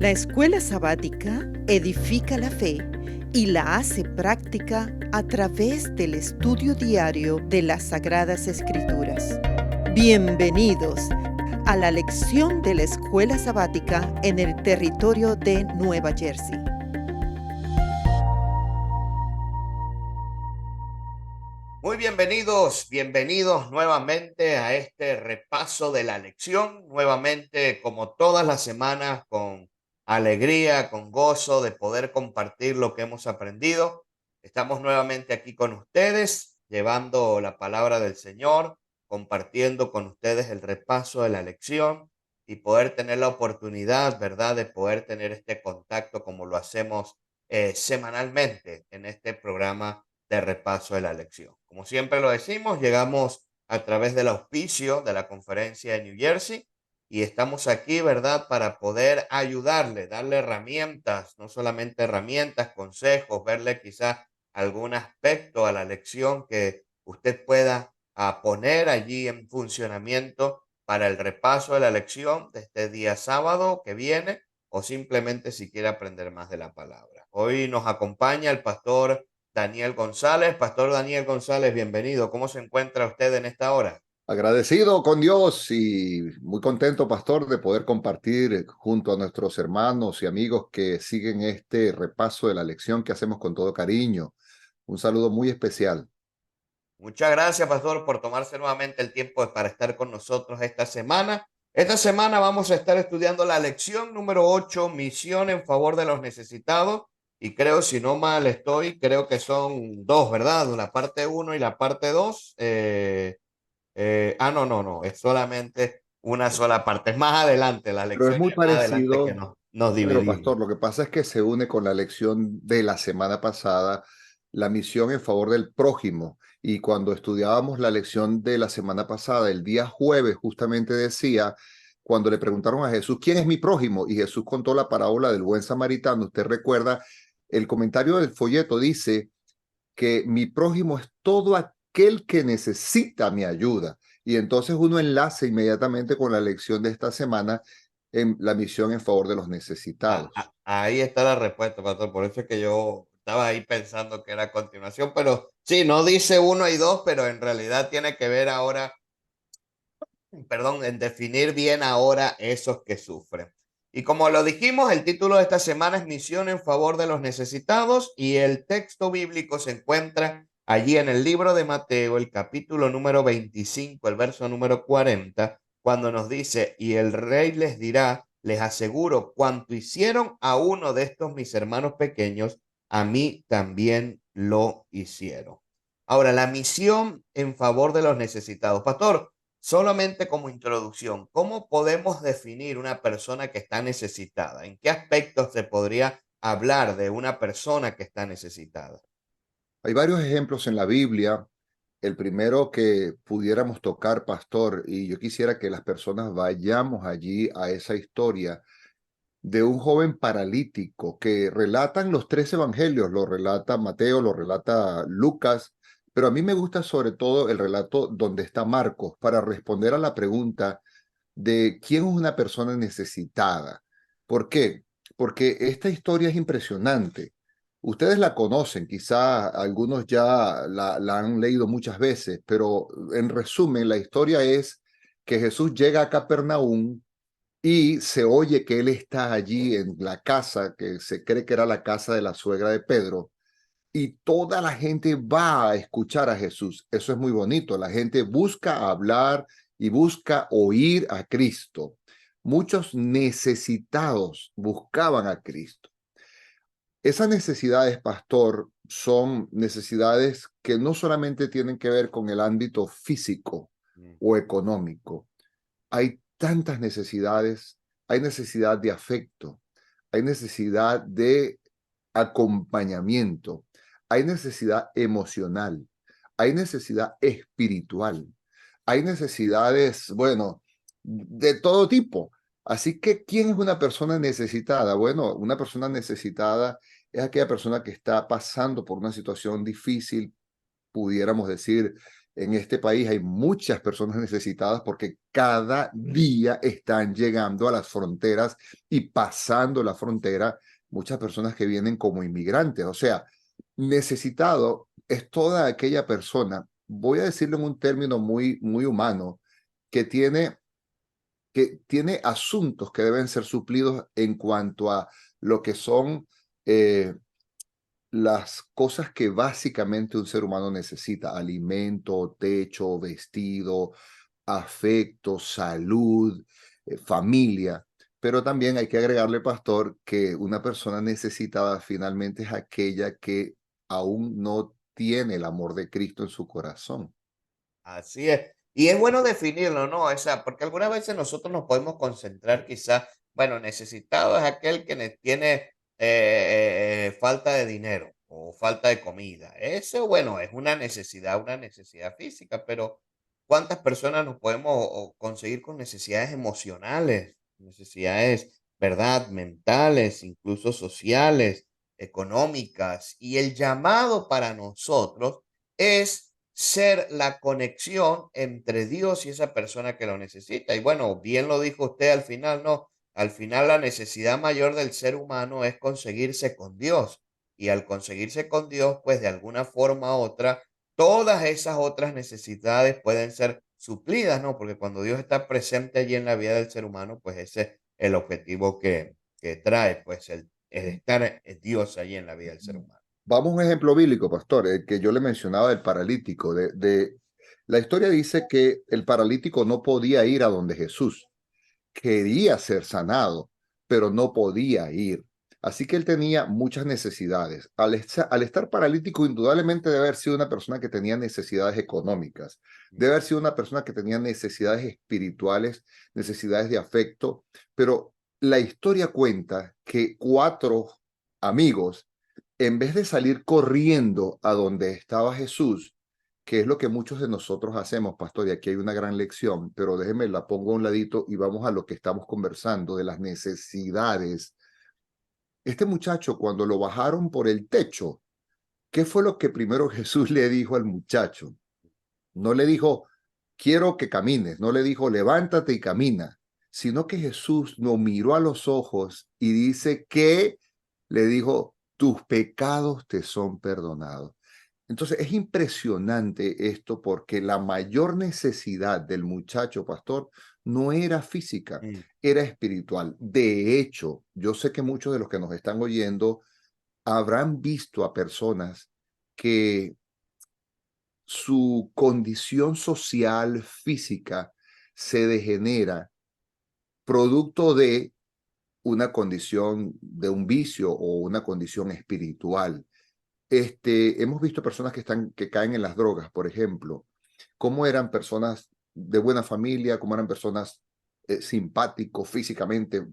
La escuela sabática edifica la fe y la hace práctica a través del estudio diario de las Sagradas Escrituras. Bienvenidos a la lección de la escuela sabática en el territorio de Nueva Jersey. Muy bienvenidos nuevamente a este repaso de la lección, nuevamente como todas las semanas con alegría, con gozo de poder compartir lo que hemos aprendido. Estamos nuevamente aquí con ustedes, llevando la palabra del Señor, compartiendo con ustedes el repaso de la lección y poder tener la oportunidad, ¿verdad?, de poder tener este contacto como lo hacemos semanalmente en este programa de repaso de la lección. Como siempre lo decimos, llegamos a través del auspicio de la conferencia de New Jersey y estamos aquí, ¿verdad?, para poder ayudarle, darle herramientas, no solamente herramientas, consejos, verle quizás algún aspecto a la lección que usted pueda poner allí en funcionamiento para el repaso de la lección de este día sábado que viene o simplemente si quiere aprender más de la palabra. Hoy nos acompaña el pastor Daniel González. Pastor Daniel González, bienvenido. ¿Cómo se encuentra usted en esta hora? Agradecido con Dios y muy contento, pastor, de poder compartir junto a nuestros hermanos y amigos que siguen este repaso de la lección que hacemos con todo cariño. Un saludo muy especial. Muchas gracias, pastor, por tomarse nuevamente el tiempo para estar con nosotros esta semana. Esta semana vamos a estar estudiando la lección número 8, misión en favor de los necesitados. Y creo, si no mal estoy, creo que son dos, ¿verdad? La parte uno y la parte 2. No, es solamente una sola parte. Es más adelante, la Pero es lección muy es más adelante que parecido, nos pero dividimos. pastor, lo que pasa es que se une con la lección de la semana pasada, la misión en favor del prójimo. Y cuando estudiábamos la lección de la semana pasada, el día jueves justamente decía, cuando le preguntaron a Jesús, ¿quién es mi prójimo? Y Jesús contó la parábola del buen samaritano. Usted recuerda, el comentario del folleto dice que mi prójimo es todo aquel que necesita mi ayuda. Y entonces uno enlaza inmediatamente con la lección de esta semana en la misión en favor de los necesitados. Ahí está la respuesta, pastor. Por eso es que yo estaba ahí pensando que era a continuación, pero sí, no dice uno y dos, pero en realidad tiene que ver ahora, perdón, en definir bien ahora esos que sufren. Y como lo dijimos, el título de esta semana es Misión en favor de los necesitados y el texto bíblico se encuentra allí en el libro de Mateo, el capítulo número 25, el verso número 40, cuando nos dice, y el rey les dirá, les aseguro, cuanto hicieron a uno de estos mis hermanos pequeños, a mí también lo hicieron. Ahora, la misión en favor de los necesitados. Pastor, solamente como introducción, ¿cómo podemos definir una persona que está necesitada? ¿En qué aspectos se podría hablar de una persona que está necesitada? Hay varios ejemplos en la Biblia. El primero que pudiéramos tocar, pastor, y yo quisiera que las personas vayamos allí a esa historia de un joven paralítico que relatan los tres evangelios, lo relata Mateo, lo relata Lucas, pero a mí me gusta sobre todo el relato donde está Marcos para responder a la pregunta de quién es una persona necesitada. ¿Por qué? Porque esta historia es impresionante. Ustedes la conocen, quizá algunos ya la han leído muchas veces, pero en resumen, la historia es que Jesús llega a Capernaum y se oye que él está allí en la casa, que se cree que era la casa de la suegra de Pedro, y toda la gente va a escuchar a Jesús. Eso es muy bonito. La gente busca hablar y busca oír a Cristo. Muchos necesitados buscaban a Cristo. Esas necesidades, pastor, son necesidades que no solamente tienen que ver con el ámbito físico o Ujú. económico. Hay tantas necesidades, hay necesidad de afecto, hay necesidad de acompañamiento, hay necesidad emocional, hay necesidad espiritual, hay necesidades, bueno, de todo tipo. Así que, ¿quién es una persona necesitada? Bueno, una persona necesitada es aquella persona que está pasando por una situación difícil, pudiéramos decir En este país hay muchas personas necesitadas porque cada día están llegando a las fronteras y pasando la frontera muchas personas que vienen como inmigrantes. O sea, necesitado es toda aquella persona, voy a decirlo en un término muy humano, que tiene asuntos que deben ser suplidos en cuanto a lo que son eh, las cosas que básicamente un ser humano necesita: alimento, techo, vestido, afecto, salud, familia. Pero también hay que agregarle, pastor, que una persona necesitada finalmente es aquella que aún no tiene el amor de Cristo en su corazón. Así es. Y es bueno definirlo, ¿no? O sea, porque algunas veces nosotros nos podemos concentrar quizás, bueno, necesitado es aquel que tiene falta de dinero o falta de comida. Eso, bueno, es una necesidad física, pero ¿cuántas personas nos podemos conseguir con necesidades emocionales, necesidades, verdad, mentales, incluso sociales, económicas? Y el llamado para nosotros es ser la conexión entre Dios y esa persona que lo necesita. Y bueno, bien lo dijo usted al final, ¿no? Al final la necesidad mayor del ser humano es conseguirse con Dios. Y al conseguirse con Dios, pues de alguna forma u otra, todas esas otras necesidades pueden ser suplidas, ¿no? Porque cuando Dios está presente allí en la vida del ser humano, pues ese es el objetivo que trae, pues el estar Dios allí en la vida del ser humano. Vamos a un ejemplo bíblico, pastor, el que yo le mencionaba del paralítico. La historia dice que el paralítico no podía ir a donde Jesús. Quería ser sanado, pero no podía ir. Así que él tenía muchas necesidades. Al estar paralítico, indudablemente debe haber sido una persona que tenía necesidades económicas, debe haber sido una persona que tenía necesidades espirituales, necesidades de afecto, pero la historia cuenta que cuatro amigos, en vez de salir corriendo a donde estaba Jesús, que es lo que muchos de nosotros hacemos, pastor, y aquí hay una gran lección, pero déjeme la pongo a un ladito y vamos a lo que estamos conversando de las necesidades. Este muchacho, cuando lo bajaron por el techo, ¿qué fue lo que primero Jesús le dijo al muchacho? No le dijo, quiero que camines, no le dijo, levántate y camina, sino que Jesús nos miró a los ojos y dice que le dijo, tus pecados te son perdonados. Entonces es impresionante esto porque la mayor necesidad del muchacho, pastor, no era física, Mm, era espiritual. De hecho, yo sé que muchos de los que nos están oyendo habrán visto a personas que su condición social, física, se degenera producto de una condición de un vicio o una condición espiritual. Hemos visto personas que caen en las drogas, por ejemplo, cómo eran personas de buena familia, cómo eran personas simpáticos, físicamente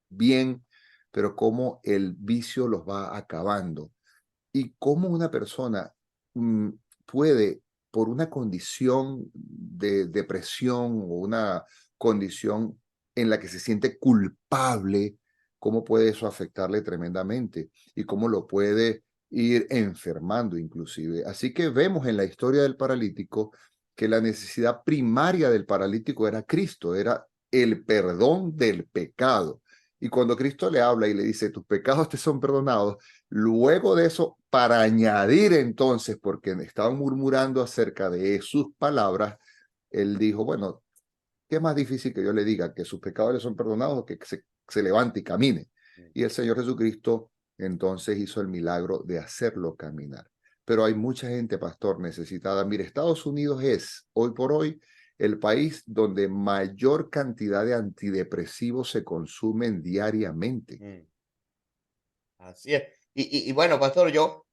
bien, pero cómo el vicio los va acabando. Y cómo una persona mm, puede, por una condición de depresión o una condición en la que se siente culpable, cómo puede eso afectarle tremendamente y cómo lo puede ir enfermando inclusive. Así que vemos en la historia del paralítico que la necesidad primaria del paralítico era Cristo, era el perdón del pecado. Y cuando Cristo le habla y le dice, tus pecados te son perdonados, luego de eso, para añadir entonces, porque estaban murmurando acerca de sus palabras, él dijo, bueno, ¿qué es más difícil que yo le diga? ¿Que sus pecados le son perdonados o que se levante y camine? mm. Y el Señor Jesucristo entonces hizo el milagro de hacerlo caminar. Pero hay mucha gente, pastor, necesitada. Mire, Estados Unidos es hoy por hoy el país donde mayor cantidad de antidepresivos se consumen diariamente. Mm. Así es. Y bueno, pastor, yo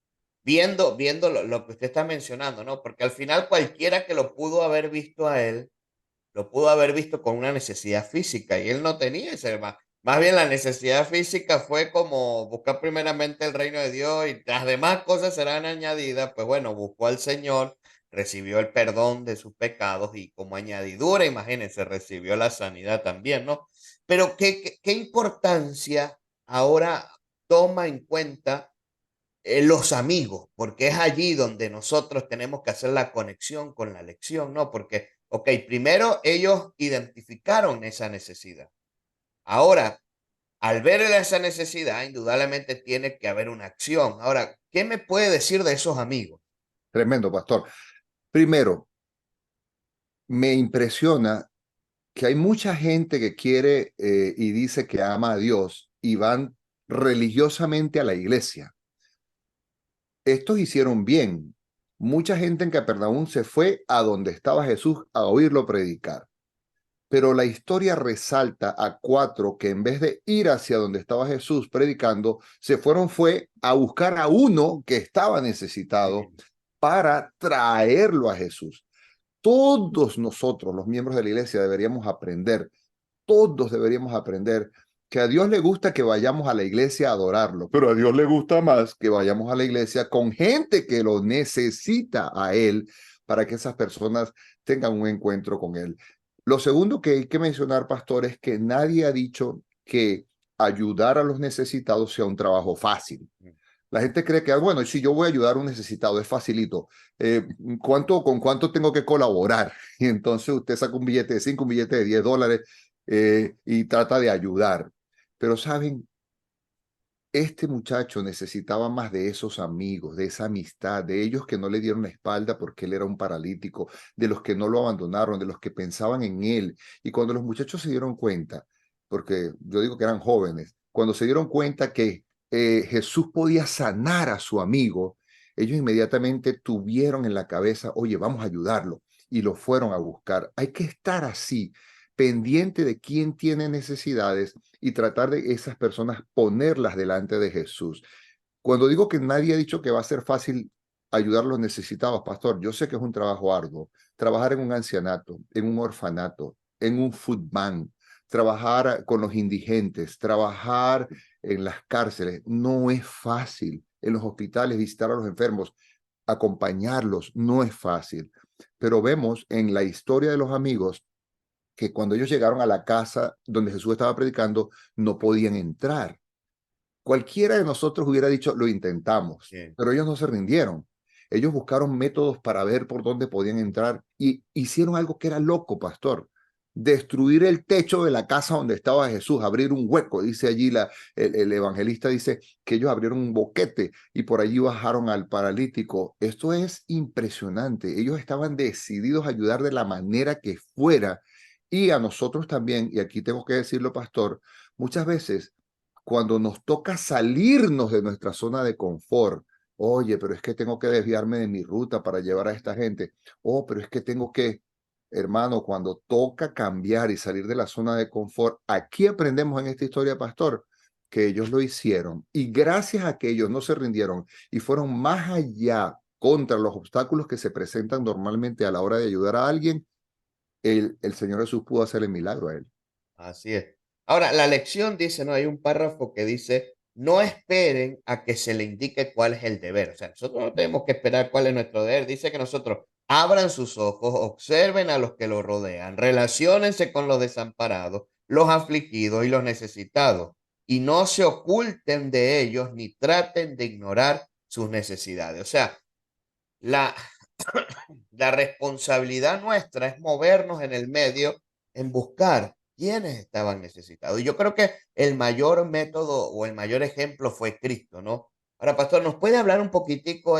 viendo lo que usted está mencionando, ¿no? Porque al final cualquiera que lo pudo haber visto a él, lo pudo haber visto con una necesidad física y él no tenía ese más bien la necesidad física fue como buscar primeramente el reino de Dios y las demás cosas serán añadidas. Pues bueno, buscó al Señor, recibió el perdón de sus pecados y como añadidura, imagínense, recibió la sanidad también, ¿no? Pero qué importancia ahora toma en cuenta los amigos, porque es allí donde nosotros tenemos que hacer la conexión con la lección, ¿no? Porque, ok, primero ellos identificaron esa necesidad. Ahora, al ver esa necesidad, indudablemente tiene que haber una acción. Ahora, ¿qué me puede decir de esos amigos? Tremendo, pastor. Primero, me impresiona que hay mucha gente que quiere y dice que ama a Dios y van religiosamente a la iglesia. Estos hicieron bien. Mucha gente en Capernaum se fue a donde estaba Jesús a oírlo predicar. Pero la historia resalta a cuatro que en vez de ir hacia donde estaba Jesús predicando, se fueron fue a buscar a uno que estaba necesitado para traerlo a Jesús. Todos nosotros, los miembros de la iglesia, todos deberíamos aprender que a Dios le gusta que vayamos a la iglesia a adorarlo, pero a Dios le gusta más que vayamos a la iglesia con gente que lo necesita a Él para que esas personas tengan un encuentro con Él. Lo segundo que hay que mencionar, pastor, es que nadie ha dicho que ayudar a los necesitados sea un trabajo fácil. La gente cree que, bueno, si yo voy a ayudar a un necesitado, es facilito. ¿Con cuánto tengo que colaborar? Y entonces usted saca un billete de 5, un billete de $10 y trata de ayudar. Pero saben, este muchacho necesitaba más de esos amigos, de esa amistad, de ellos que no le dieron la espalda porque él era un paralítico, de los que no lo abandonaron, de los que pensaban en él. Y cuando los muchachos se dieron cuenta, porque yo digo que eran jóvenes, cuando se dieron cuenta que Jesús podía sanar a su amigo, ellos inmediatamente tuvieron en la cabeza, oye, vamos a ayudarlo, y lo fueron a buscar. Hay que estar así, pendiente de quién tiene necesidades y tratar de esas personas ponerlas delante de Jesús. Cuando digo que nadie ha dicho que va a ser fácil ayudar a los necesitados, pastor, yo sé que es un trabajo arduo. Trabajar en un ancianato, en un orfanato, en un food bank, trabajar con los indigentes, trabajar en las cárceles, no es fácil. En los hospitales, visitar a los enfermos, acompañarlos, no es fácil. Pero vemos en la historia de los amigos que cuando ellos llegaron a la casa donde Jesús estaba predicando, no podían entrar. Cualquiera de nosotros hubiera dicho, lo intentamos, Bien. pero ellos no se rindieron. Ellos buscaron métodos para ver por dónde podían entrar y hicieron algo que era loco, pastor. Destruir el techo de la casa donde estaba Jesús, abrir un hueco, dice allí el evangelista, dice que ellos abrieron un boquete y por allí bajaron al paralítico. Esto es impresionante. Ellos estaban decididos a ayudar de la manera que fuera y a nosotros también, y aquí tengo que decirlo, pastor, muchas veces cuando nos toca salirnos de nuestra zona de confort, oye, pero es que tengo que desviarme de mi ruta para llevar a esta gente. Oh, pero es que tengo que, hermano, cuando toca cambiar y salir de la zona de confort, aquí aprendemos en esta historia, pastor, que ellos lo hicieron. Y gracias a que ellos no se rindieron y fueron más allá contra los obstáculos que se presentan normalmente a la hora de ayudar a alguien, el Señor Jesús pudo hacer el milagro a él. Así es. Ahora, la lección dice, ¿no? Hay un párrafo que dice, no esperen a que se le indique cuál es el deber. O sea, nosotros no tenemos que esperar cuál es nuestro deber. Dice que nosotros abran sus ojos, observen a los que los rodean, relaciónense con los desamparados, los afligidos y los necesitados, y no se oculten de ellos ni traten de ignorar sus necesidades. O sea, la, la responsabilidad nuestra es movernos en el medio en buscar quiénes estaban necesitados. Y yo creo que el mayor método o el mayor ejemplo fue Cristo, ¿no? Ahora, pastor, ¿nos puede hablar un poquitico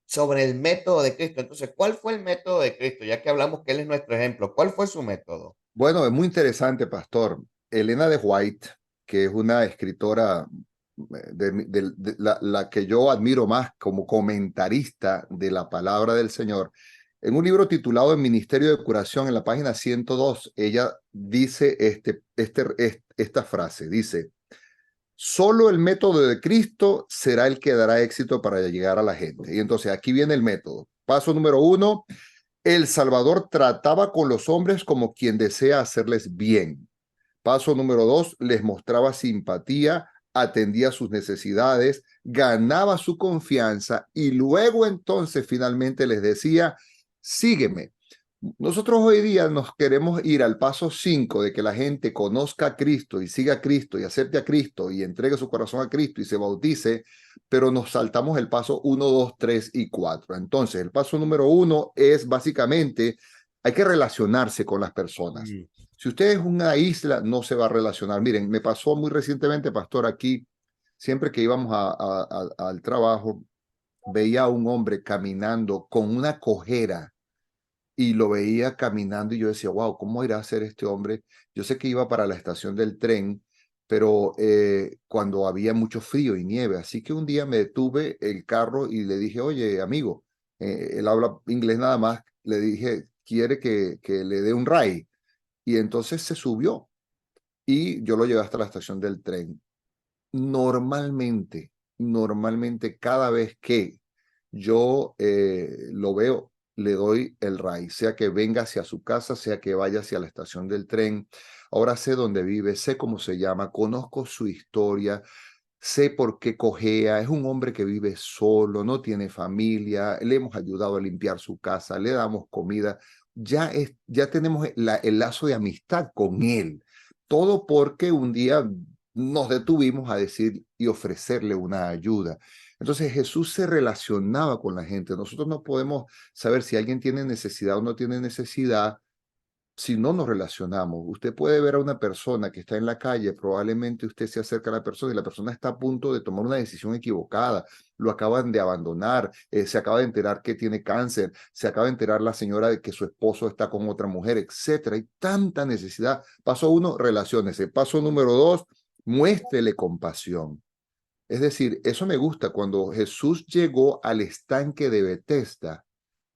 sobre el método de Cristo? Entonces, ¿cuál fue el método de Cristo? Ya que hablamos que Él es nuestro ejemplo, ¿cuál fue su método? Bueno, es muy interesante, pastor. Elena de White, que es una escritora la que yo admiro más como comentarista de la palabra del Señor, en un libro titulado El Ministerio de Curación, en la página 102, ella dice esta frase, dice, solo el método de Cristo será el que dará éxito para llegar a la gente. Y entonces aquí viene el método. Paso número 1, el Salvador trataba con los hombres como quien desea hacerles bien. Paso número 2, les mostraba simpatía, atendía sus necesidades, ganaba su confianza y luego entonces finalmente les decía, sígueme. Nosotros hoy día nos queremos ir al paso 5 de que la gente conozca a Cristo y siga a Cristo y acepte a Cristo y entregue su corazón a Cristo y se bautice, pero nos saltamos el paso 1, 2, 3 y 4. Entonces, el paso número 1 es básicamente, hay que relacionarse con las personas. Si usted es una isla, no se va a relacionar. Miren, me pasó muy recientemente, pastor, aquí, siempre que íbamos al trabajo, veía a un hombre caminando con una cojera y lo veía caminando y yo decía, wow, ¿cómo irá a ser este hombre? Yo sé que iba para la estación del tren, pero cuando había mucho frío y nieve, así que un día me detuve el carro y le dije, oye, amigo, él habla inglés nada más, le dije, ¿quiere que le dé un ride? Y entonces se subió y yo lo llevé hasta la estación del tren. Normalmente cada vez que yo lo veo, le doy el ride, sea que venga hacia su casa, sea que vaya hacia la estación del tren. Ahora sé dónde vive, sé cómo se llama, conozco su historia, sé por qué cojea, es un hombre que vive solo, no tiene familia, le hemos ayudado a limpiar su casa, le damos comida, ya tenemos el lazo de amistad con él. Todo porque un día nos detuvimos a decir y ofrecerle una ayuda. Entonces Jesús se relacionaba con la gente. Nosotros no podemos saber si alguien tiene necesidad o no tiene necesidad si no nos relacionamos. Usted puede ver a una persona que está en la calle, probablemente usted se acerca a la persona y la persona está a punto de tomar una decisión equivocada, lo acaban de abandonar, se acaba de enterar que tiene cáncer, se acaba de enterar la señora de que su esposo está con otra mujer, etcétera. Hay tanta necesidad. Paso 1, relaciónese. Paso número 2, muéstrele compasión. Es decir, eso me gusta cuando Jesús llegó al estanque de Betesda,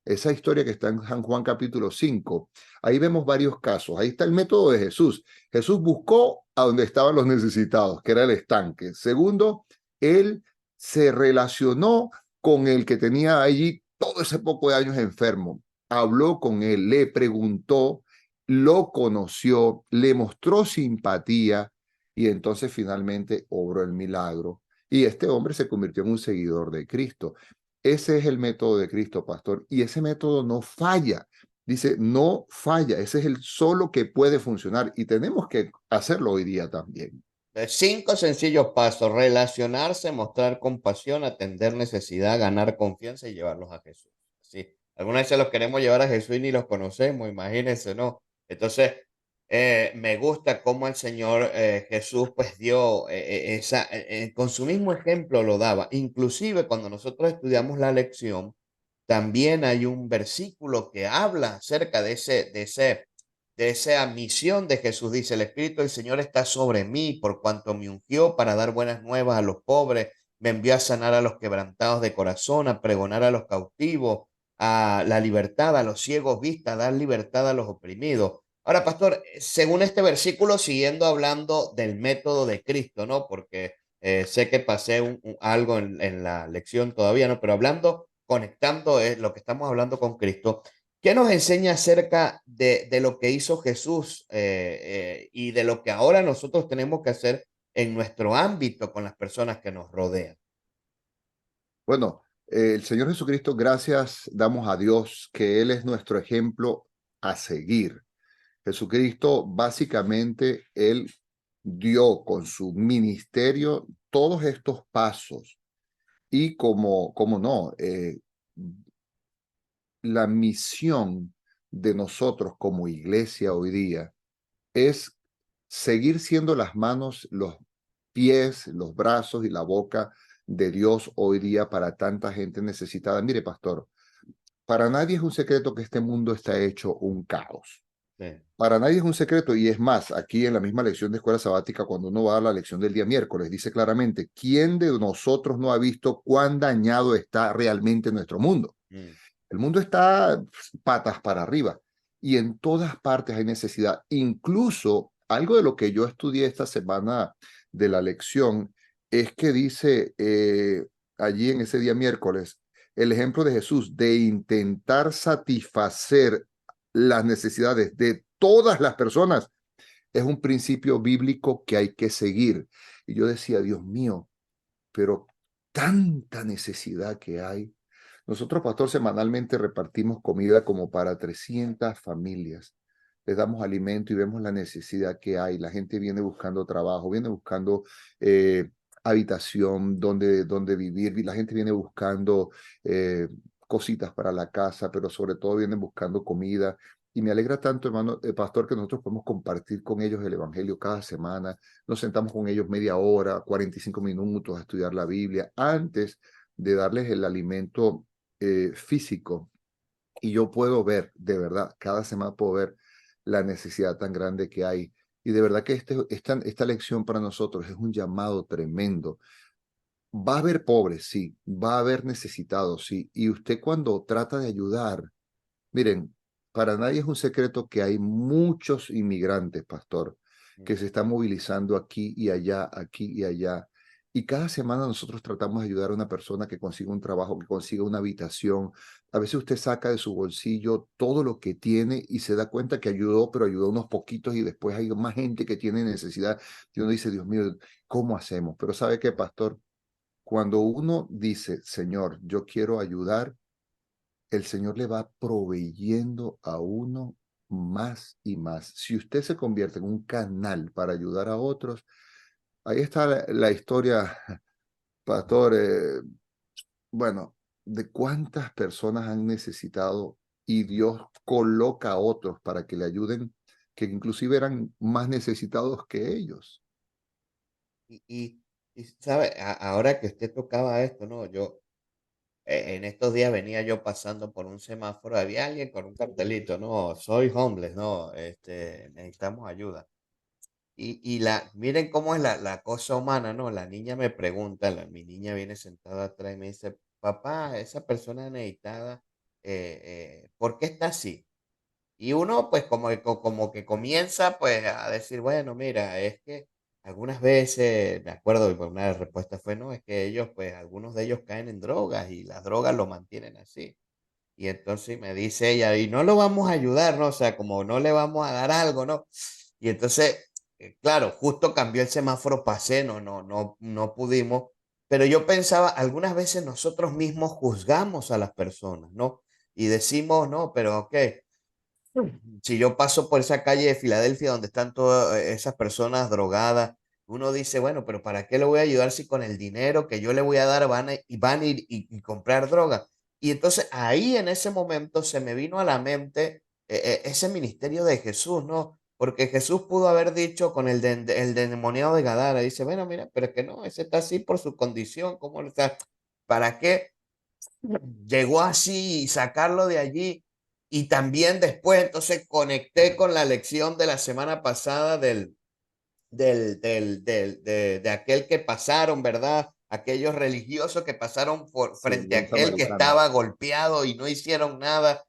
esa historia que está en San Juan capítulo 5. Ahí vemos varios casos. Ahí está el método de Jesús. Jesús buscó a donde estaban los necesitados, que era el estanque. Segundo, él se relacionó con el que tenía allí todo ese poco de años enfermo. Habló con él, le preguntó, lo conoció, le mostró simpatía y entonces finalmente obró el milagro. Y este hombre se convirtió en un seguidor de Cristo. Ese es el método de Cristo, pastor, y ese método no falla. Dice, no falla, ese es el solo que puede funcionar y tenemos que hacerlo hoy día también. 5 sencillos pasos: relacionarse, mostrar compasión, atender necesidad, ganar confianza y llevarlos a Jesús. Sí, algunas veces los queremos llevar a Jesús y ni los conocemos, imagínense, ¿no? Entonces, me gusta cómo el Señor Jesús pues dio con su mismo ejemplo lo daba. Inclusive cuando nosotros estudiamos la lección, también hay un versículo que habla acerca de esa misión de Jesús. Dice: el Espíritu del Señor está sobre mí, por cuanto me ungió para dar buenas nuevas a los pobres, me envió a sanar a los quebrantados de corazón, a pregonar a los cautivos, a la libertad, a los ciegos vista, a dar libertad a los oprimidos. Ahora, pastor, según este versículo, siguiendo hablando del método de Cristo, ¿no? Porque sé que pasé algo en la lección todavía, ¿no? Pero hablando, conectando lo que estamos hablando con Cristo, ¿qué nos enseña acerca de lo que hizo Jesús y de lo que ahora nosotros tenemos que hacer en nuestro ámbito con las personas que nos rodean? Bueno, el Señor Jesucristo, gracias damos a Dios que Él es nuestro ejemplo a seguir. Jesucristo, básicamente, Él dio con su ministerio todos estos pasos y como no, la misión de nosotros como iglesia hoy día es seguir siendo las manos, los pies, los brazos y la boca de Dios hoy día para tanta gente necesitada. Mire, pastor, para nadie es un secreto que este mundo está hecho un caos. Sí. Para nadie es un secreto, y es más, aquí en la misma lección de escuela sabática, cuando uno va a la lección del día miércoles, dice claramente, ¿quién de nosotros no ha visto cuán dañado está realmente nuestro mundo? Mm. El mundo está patas para arriba y en todas partes hay necesidad. Incluso algo de lo que yo estudié esta semana de la lección es que dice allí en ese día miércoles el ejemplo de Jesús de intentar satisfacer las necesidades de todas las personas es un principio bíblico que hay que seguir. Y yo decía, Dios mío, pero tanta necesidad que hay. Nosotros, pastor, semanalmente repartimos comida como para 300 familias. Les damos alimento y vemos la necesidad que hay. La gente viene buscando trabajo, viene buscando eh, habitación donde vivir. La gente viene buscando cositas para la casa, pero sobre todo vienen buscando comida. Y me alegra tanto, hermano, pastor, que nosotros podemos compartir con ellos el evangelio cada semana. Nos sentamos con ellos media hora, 45 minutos a estudiar la Biblia antes de darles el alimento físico. Y yo puedo ver, de verdad, cada semana puedo ver la necesidad tan grande que hay. Y de verdad que esta lección para nosotros es un llamado tremendo. Va a haber pobres, sí, va a haber necesitados, sí. Y usted cuando trata de ayudar, miren, para nadie es un secreto que hay muchos inmigrantes, pastor, que se están movilizando aquí y allá. Y cada semana nosotros tratamos de ayudar a una persona que consiga un trabajo, que consiga una habitación. A veces usted saca de su bolsillo todo lo que tiene y se da cuenta que ayudó, pero ayudó a unos poquitos y después hay más gente que tiene necesidad. Y uno dice, Dios mío, ¿cómo hacemos? Pero ¿sabe qué, pastor? Cuando uno dice, Señor, yo quiero ayudar, el Señor le va proveyendo a uno más y más. Si usted se convierte en un canal para ayudar a otros, ahí está la historia, pastor, bueno, de cuántas personas han necesitado y Dios coloca a otros para que le ayuden, que inclusive eran más necesitados que ellos. Y, y, y sabe, ahora que usted tocaba esto, ¿no? Yo, en estos días venía yo pasando por un semáforo, había alguien con un cartelito, no, soy homeless, no, necesitamos ayuda. Miren cómo es la cosa humana, ¿no? La niña me pregunta, mi niña viene sentada atrás y me dice, papá, esa persona necesitada, ¿por qué está así? Y uno, pues, como que comienza, pues, a decir, bueno, mira, es que algunas veces, me acuerdo, y pues, una de las respuestas fue, no, es que ellos, pues, algunos de ellos caen en drogas y las drogas lo mantienen así. Y entonces me dice ella, y no lo vamos a ayudar, ¿no? O sea, como no le vamos a dar algo, ¿no? Y entonces, claro, justo cambió el semáforo, pasé, no pudimos. Pero yo pensaba, algunas veces nosotros mismos juzgamos a las personas, ¿no? Y decimos, no, pero ok, si yo paso por esa calle de Filadelfia donde están todas esas personas drogadas, uno dice, bueno, pero ¿para qué le voy a ayudar si con el dinero que yo le voy a dar van a ir y comprar droga? Y entonces ahí en ese momento se me vino a la mente ese ministerio de Jesús, ¿no? Porque Jesús pudo haber dicho con el endemoniado de Gadara, dice, bueno, mira, pero es que no, ese está así por su condición, ¿cómo está? ¿Para qué? Llegó así y sacarlo de allí. Y también después, entonces conecté con la lección de la semana pasada de aquel que pasaron, ¿verdad? Aquellos religiosos que pasaron Sí, el frente a buen aquel que samaritano. estaba golpeado y no hicieron nada.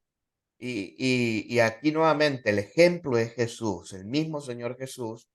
Y aquí nuevamente el ejemplo es Jesús, el mismo Señor Jesús,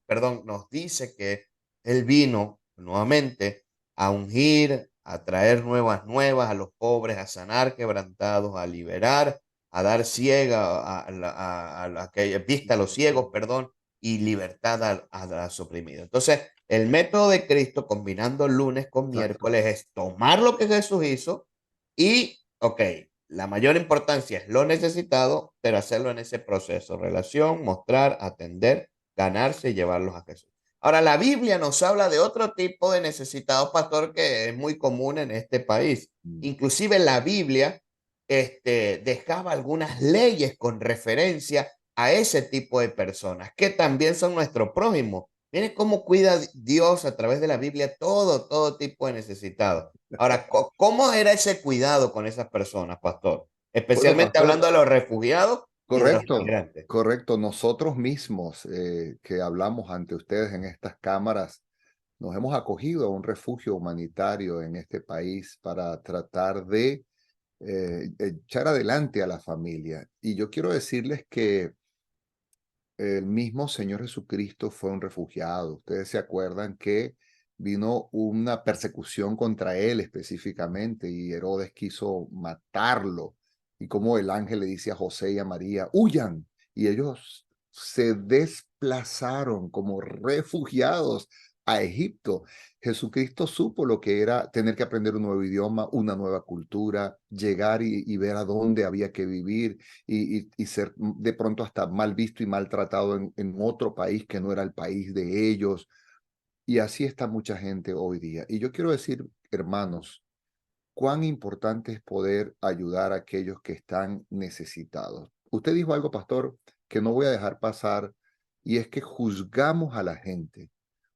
perdón, nos dice que Él vino nuevamente a ungir, a traer nuevas a los pobres, a sanar quebrantados, a liberar, a dar ciega, a que vista a los ciegos, perdón, y libertad a los oprimidos. Entonces, el método de Cristo, combinando lunes con Exacto. miércoles, es tomar lo que Jesús hizo y, ok, la mayor importancia es lo necesitado, pero hacerlo en ese proceso, relación, mostrar, atender, ganarse y llevarlos a Jesús. Ahora, la Biblia nos habla de otro tipo de necesitados, pastor, que es muy común en este país. Mm. Inclusive la Biblia dejaba algunas leyes con referencia a ese tipo de personas, que también son nuestro prójimo. Miren cómo cuida Dios a través de la Biblia todo tipo de necesitados. Ahora, ¿cómo era ese cuidado con esas personas, pastor? Bueno, Especialmente hablando pastor, de los refugiados y de los correcto, inmigrantes. correcto. Nosotros mismos que hablamos ante ustedes en estas cámaras, nos hemos acogido a un refugio humanitario en este país para tratar de echar adelante a la familia. Y yo quiero decirles que el mismo Señor Jesucristo fue un refugiado. Ustedes se acuerdan que vino una persecución contra él específicamente y Herodes quiso matarlo. Y como el ángel le dice a José y a María, huyan. Y ellos se desplazaron como refugiados a Egipto. Jesucristo supo lo que era tener que aprender un nuevo idioma, una nueva cultura, llegar y ver a dónde había que vivir y ser de pronto hasta mal visto y maltratado en otro país que no era el país de ellos. Y así está mucha gente hoy día. Y yo quiero decir, hermanos, cuán importante es poder ayudar a aquellos que están necesitados. Usted dijo algo, pastor, que no voy a dejar pasar, y es que juzgamos a la gente.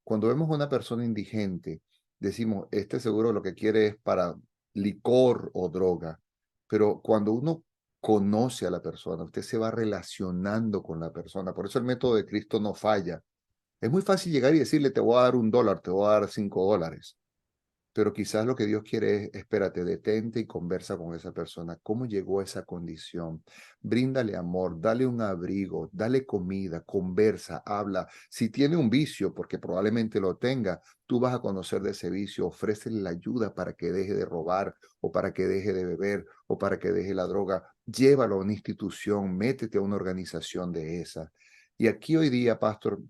Cuando vemos a una persona indigente, decimos, este seguro lo que quiere es para licor o droga. Pero cuando uno conoce a la persona, usted se va relacionando con la persona. Por eso el método de Cristo no falla. Es muy fácil llegar y decirle, te voy a dar $1, te voy a dar $5. Pero quizás lo que Dios quiere es, espérate, detente y conversa con esa persona. ¿Cómo llegó a esa condición? Bríndale amor, dale un abrigo, dale comida, conversa, habla. Si tiene un vicio, porque probablemente lo tenga, tú vas a conocer de ese vicio, ofrécele la ayuda para que deje de robar o para que deje de beber o para que deje la droga. Llévalo a una institución, métete a una organización de esa. Y aquí hoy día, pastor,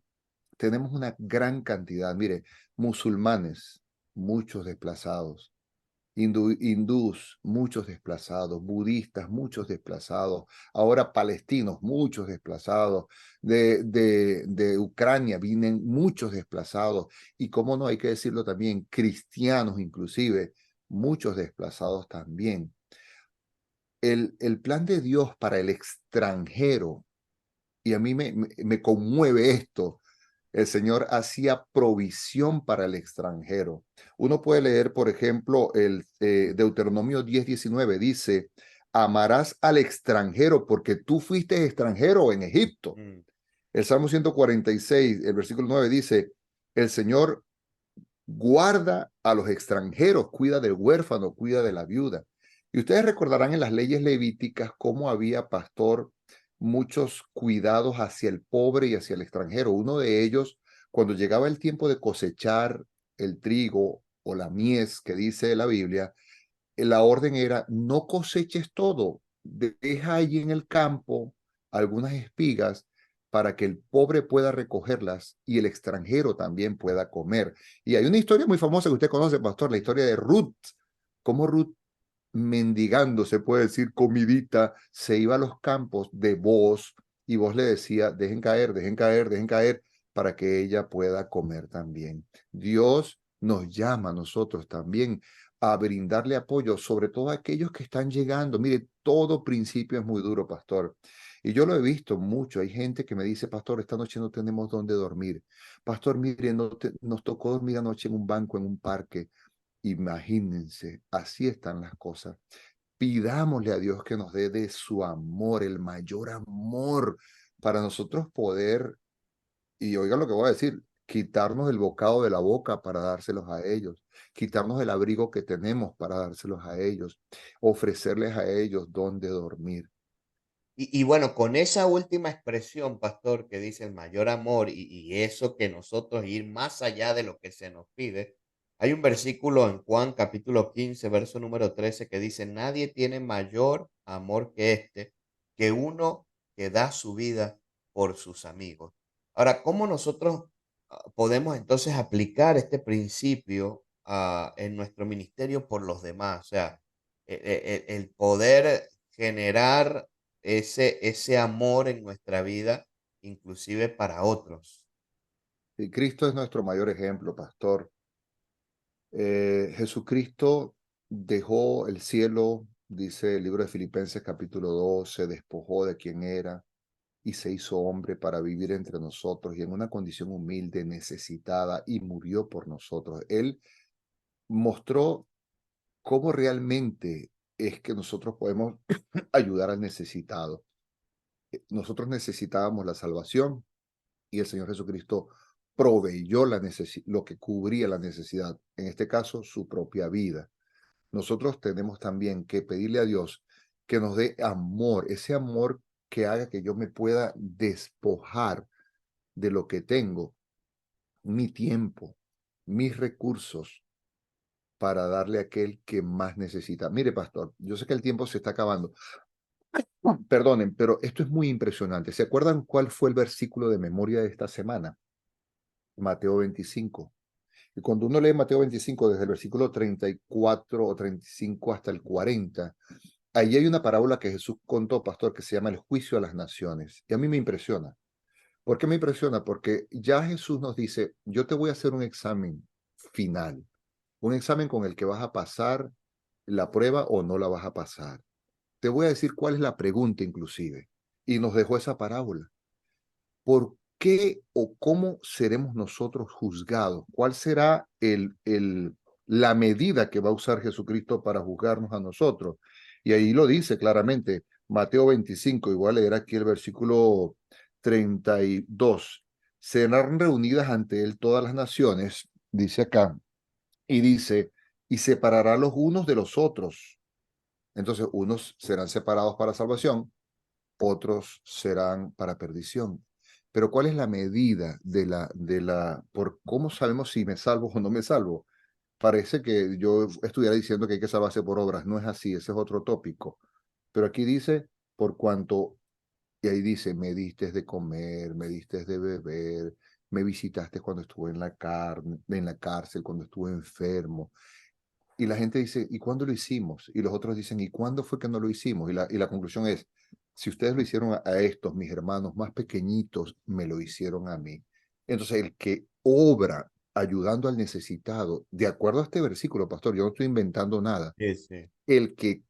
tenemos una gran cantidad, mire, musulmanes, muchos desplazados, hindús, muchos desplazados, budistas, muchos desplazados, ahora palestinos, muchos desplazados, de Ucrania vienen muchos desplazados, y cómo no, hay que decirlo también, cristianos inclusive, muchos desplazados también. El plan de Dios para el extranjero, y a mí me conmueve esto. El Señor hacía provisión para el extranjero. Uno puede leer, por ejemplo, el Deuteronomio 10:19, dice, amarás al extranjero porque tú fuiste extranjero en Egipto. El Salmo 146, el versículo 9 dice, el Señor guarda a los extranjeros, cuida del huérfano, cuida de la viuda. Y ustedes recordarán en las leyes levíticas cómo había, pastor, muchos cuidados hacia el pobre y hacia el extranjero. Uno de ellos, cuando llegaba el tiempo de cosechar el trigo o la mies que dice la Biblia, la orden era no coseches todo, deja allí en el campo algunas espigas para que el pobre pueda recogerlas y el extranjero también pueda comer. Y hay una historia muy famosa que usted conoce, pastor, la historia de Ruth, cómo Ruth mendigando, se puede decir, comidita, se iba a los campos de Booz y Booz le decía, dejen caer, dejen caer, dejen caer, para que ella pueda comer también. Dios nos llama a nosotros también a brindarle apoyo, sobre todo a aquellos que están llegando. Mire, todo principio es muy duro, pastor. Y yo lo he visto mucho. Hay gente que me dice, pastor, esta noche no tenemos dónde dormir. Pastor, mire, nos tocó dormir anoche en un banco, en un parque. Imagínense, así están las cosas. Pidámosle a Dios que nos dé de su amor, el mayor amor, para nosotros poder, y oigan lo que voy a decir, quitarnos el bocado de la boca para dárselos a ellos, quitarnos el abrigo que tenemos para dárselos a ellos, ofrecerles a ellos dónde dormir. Y bueno, con esa última expresión, pastor, que dice el mayor amor y eso que nosotros ir más allá de lo que se nos pide, hay un versículo en Juan capítulo 15 verso número 13 que dice, nadie tiene mayor amor que este, que uno que da su vida por sus amigos. Ahora, ¿cómo nosotros podemos entonces aplicar este principio en nuestro ministerio por los demás? O sea, el poder generar ese amor en nuestra vida, inclusive para otros. Y Cristo es nuestro mayor ejemplo, pastor. Jesucristo dejó el cielo, dice el libro de Filipenses capítulo 2, se despojó de quien era y se hizo hombre para vivir entre nosotros y en una condición humilde, necesitada, y murió por nosotros. Él mostró cómo realmente es que nosotros podemos ayudar al necesitado. Nosotros necesitábamos la salvación y el Señor Jesucristo proveyó lo que cubría la necesidad, en este caso su propia vida. Nosotros tenemos también que pedirle a Dios que nos dé amor, ese amor que haga que yo me pueda despojar de lo que tengo, mi tiempo, mis recursos, para darle a aquel que más necesita. Mire, pastor, yo sé que el tiempo se está acabando. Perdonen, pero esto es muy impresionante. ¿Se acuerdan cuál fue el versículo de memoria de esta semana? Mateo 25. Y cuando uno lee Mateo 25, desde el versículo 34 o 35 hasta el 40, ahí hay una parábola que Jesús contó, pastor, que se llama el juicio a las naciones. Y a mí me impresiona. ¿Por qué me impresiona? Porque ya Jesús nos dice, yo te voy a hacer un examen final, un examen con el que vas a pasar la prueba o no la vas a pasar. Te voy a decir cuál es la pregunta inclusive. Y nos dejó esa parábola. ¿Por qué o cómo seremos nosotros juzgados? ¿Cuál será la medida que va a usar Jesucristo para juzgarnos a nosotros? Y ahí lo dice claramente, Mateo 25, igual leer aquí el versículo 32. Serán reunidas ante él todas las naciones, dice acá, y dice, y separará los unos de los otros. Entonces, unos serán separados para salvación, otros serán para perdición. Pero ¿cuál es la medida por cómo sabemos si me salvo o no me salvo? Parece que yo estuviera diciendo que hay que salvarse por obras. No es así, ese es otro tópico. Pero aquí dice, por cuanto, y ahí dice, me diste de comer, me diste de beber, me visitaste cuando estuve en la cárcel, cuando estuve enfermo. Y la gente dice, ¿y cuándo lo hicimos? Y los otros dicen, ¿y cuándo fue que no lo hicimos? Y la conclusión es, si ustedes lo hicieron a estos, mis hermanos más pequeñitos, me lo hicieron a mí. Entonces, el que obra ayudando al necesitado, de acuerdo a este versículo, pastor, yo no estoy inventando nada, Sí, sí. el que,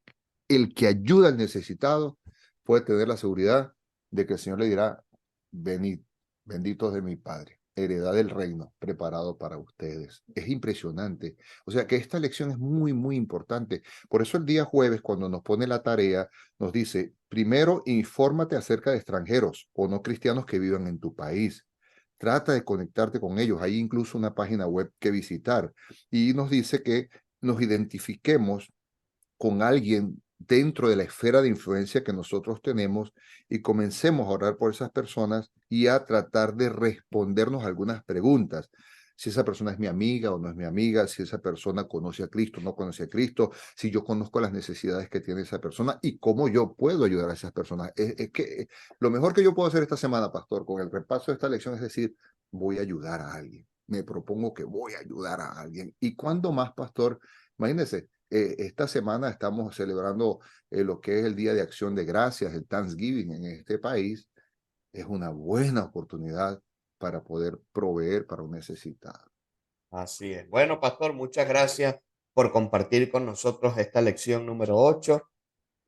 el que ayuda al necesitado puede tener la seguridad de que el Señor le dirá, venid, benditos de mi Padre, heredad del reino preparado para ustedes. Es impresionante. O sea que esta lección es muy, muy importante. Por eso el día jueves, cuando nos pone la tarea, nos dice, primero, infórmate acerca de extranjeros o no cristianos que vivan en tu país. Trata de conectarte con ellos. Hay incluso una página web que visitar. Y nos dice que nos identifiquemos con alguien dentro de la esfera de influencia que nosotros tenemos y comencemos a orar por esas personas y a tratar de respondernos algunas preguntas. Si esa persona es mi amiga o no es mi amiga, si esa persona conoce a Cristo o no conoce a Cristo, si yo conozco las necesidades que tiene esa persona y cómo yo puedo ayudar a esas personas. Es que lo mejor que yo puedo hacer esta semana, pastor, con el repaso de esta lección es decir, voy a ayudar a alguien. Me propongo que voy a ayudar a alguien. ¿Y cuándo más, pastor? Imagínense, esta semana estamos celebrando lo que es el Día de Acción de Gracias, el Thanksgiving en este país. Es una buena oportunidad para poder proveer para un necesitado. Así es. Bueno, pastor, muchas gracias por compartir con nosotros esta lección número 8.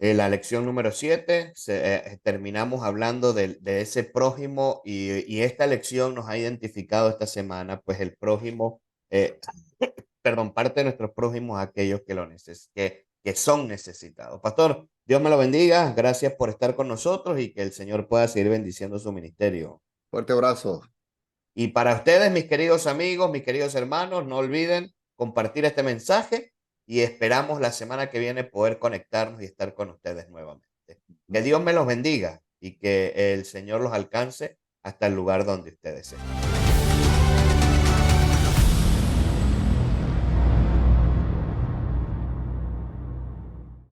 La lección número 7, terminamos hablando de ese prójimo y esta lección nos ha identificado esta semana, pues el prójimo, perdón, parte de nuestros prójimos, aquellos que, que son necesitados. Pastor, Dios me lo bendiga, gracias por estar con nosotros y que el Señor pueda seguir bendiciendo su ministerio. Fuerte abrazo. Y para ustedes, mis queridos amigos, mis queridos hermanos, no olviden compartir este mensaje y esperamos la semana que viene poder conectarnos y estar con ustedes nuevamente. Que Dios me los bendiga y que el Señor los alcance hasta el lugar donde ustedes estén.